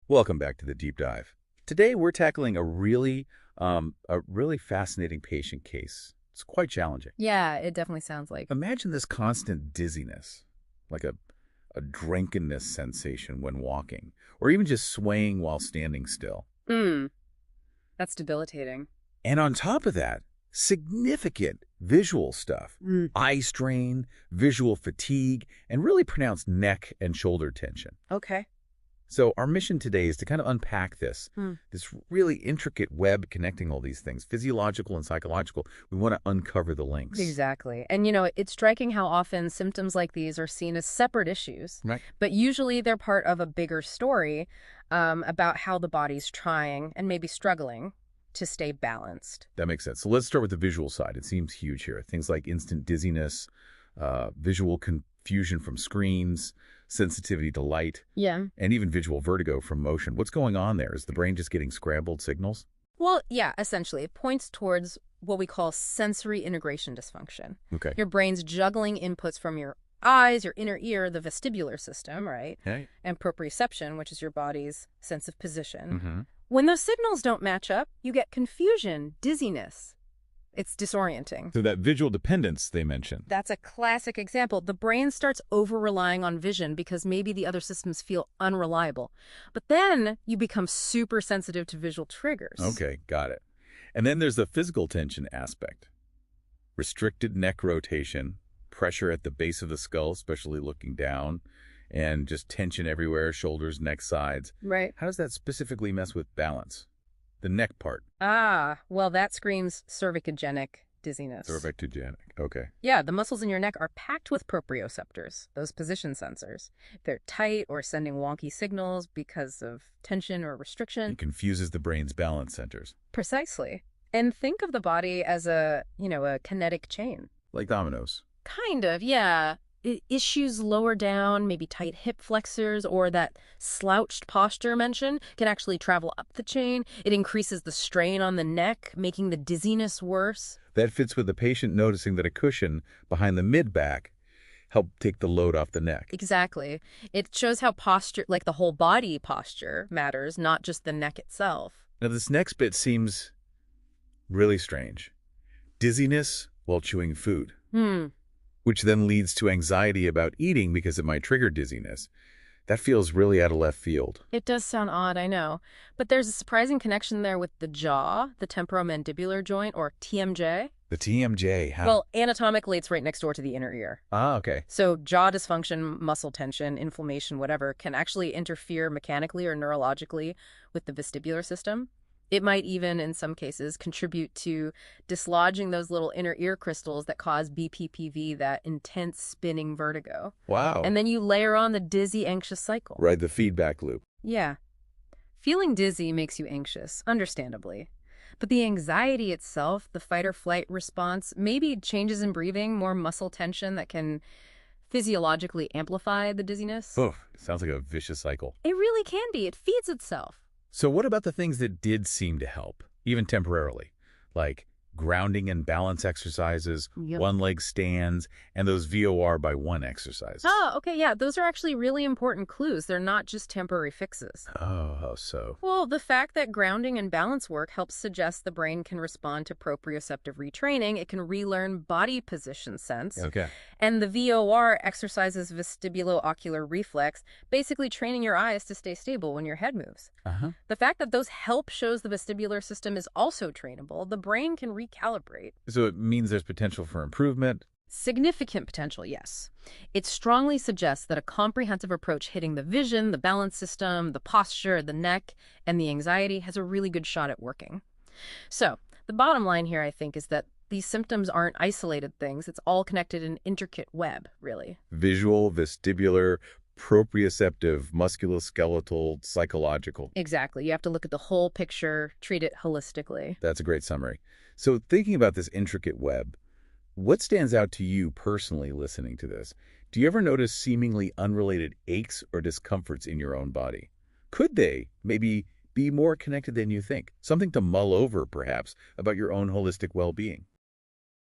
Welcome back to the deep dive. Today we're tackling a really fascinating patient case. It's quite challenging. Yeah, it definitely sounds like. Imagine this constant dizziness, like a drunkenness sensation when walking, or even just swaying while standing still. Mm, that's debilitating. And on top of that, significant visual stuff, Mm. eye strain, visual fatigue, and really pronounced neck and shoulder tension. Okay. So our mission today is to kind of unpack this really intricate web connecting all these things, physiological and psychological. We want to uncover the links. Exactly. And, it's striking how often symptoms like these are seen as separate issues, Right. but usually they're part of a bigger story about how the body's trying and maybe struggling to stay balanced. That makes sense. So let's start with the visual side. It seems huge here. Things like instant dizziness, visual confusion from screens, sensitivity to light, Yeah. and even visual vertigo from motion. What's going on there? Is the brain just getting scrambled signals? Well, yeah, essentially. It points towards what we call sensory integration dysfunction. Okay. Your brain's juggling inputs from your eyes, your inner ear, the vestibular system, right? Hey. And proprioception, which is your body's sense of position. Mm-hmm. When those signals don't match up, you get confusion, dizziness. It's disorienting. So that visual dependence they mentioned. That's a classic example. The brain starts over-relying on vision because maybe the other systems feel unreliable. But then you become super sensitive to visual triggers. Okay, got it. And then there's the physical tension aspect. Restricted neck rotation, pressure at the base of the skull, especially looking down, and just tension everywhere, shoulders, neck, sides. Right. How does that specifically mess with balance? The neck part. Ah, well, that screams cervicogenic dizziness. Cervicogenic. Okay. Yeah, the muscles in your neck are packed with proprioceptors, those position sensors. If they're tight or sending wonky signals because of tension or restriction. It confuses the brain's balance centers. Precisely. And think of the body as a kinetic chain. Like dominoes. Kind of, yeah. Issues lower down, maybe tight hip flexors, or that slouched posture mentioned, can actually travel up the chain. It increases the strain on the neck, making the dizziness worse. That fits with the patient noticing that a cushion behind the mid-back helped take the load off the neck. Exactly. It shows how posture, like the whole body posture, matters, not just the neck itself. Now, this next bit seems really strange. Dizziness while chewing food. Which then leads to anxiety about eating because it might trigger dizziness. That feels really out of left field. It does sound odd, I know. But there's a surprising connection there with the jaw, the temporomandibular joint, or TMJ. The TMJ, how? Well, anatomically, it's right next door to the inner ear. Ah, okay. So jaw dysfunction, muscle tension, inflammation, whatever, can actually interfere mechanically or neurologically with the vestibular system. It might even, in some cases, contribute to dislodging those little inner ear crystals that cause BPPV, that intense spinning vertigo. Wow. And then you layer on the dizzy, anxious cycle. Right, the feedback loop. Yeah. Feeling dizzy makes you anxious, understandably. But the anxiety itself, the fight or flight response, maybe changes in breathing, more muscle tension that can physiologically amplify the dizziness. Oh, sounds like a vicious cycle. It really can be. It feeds itself. So what about the things that did seem to help, even temporarily? Like grounding and balance exercises, Yep. one-leg stands, and those VOR by one exercises. Oh, okay, yeah. Those are actually really important clues. They're not just temporary fixes. Oh, how so? Well, the fact that grounding and balance work helps suggest the brain can respond to proprioceptive retraining. It can relearn body position sense. Okay. And the VOR exercises vestibulo-ocular reflex, basically training your eyes to stay stable when your head moves. Uh-huh. The fact that those help shows the vestibular system is also trainable. The brain can recalibrate. So it means there's potential for improvement. Significant potential, yes. It strongly suggests that a comprehensive approach hitting the vision, the balance system, the posture, the neck, and the anxiety has a really good shot at working. So, the bottom line here, I think, is that these symptoms aren't isolated things. It's all connected in an intricate web, really. Visual, vestibular, proprioceptive, musculoskeletal, psychological. Exactly. You have to look at the whole picture, treat it holistically. That's a great summary. So thinking about this intricate web, what stands out to you personally listening to this? Do you ever notice seemingly unrelated aches or discomforts in your own body? Could they maybe be more connected than you think? Something to mull over, perhaps, about your own holistic well-being.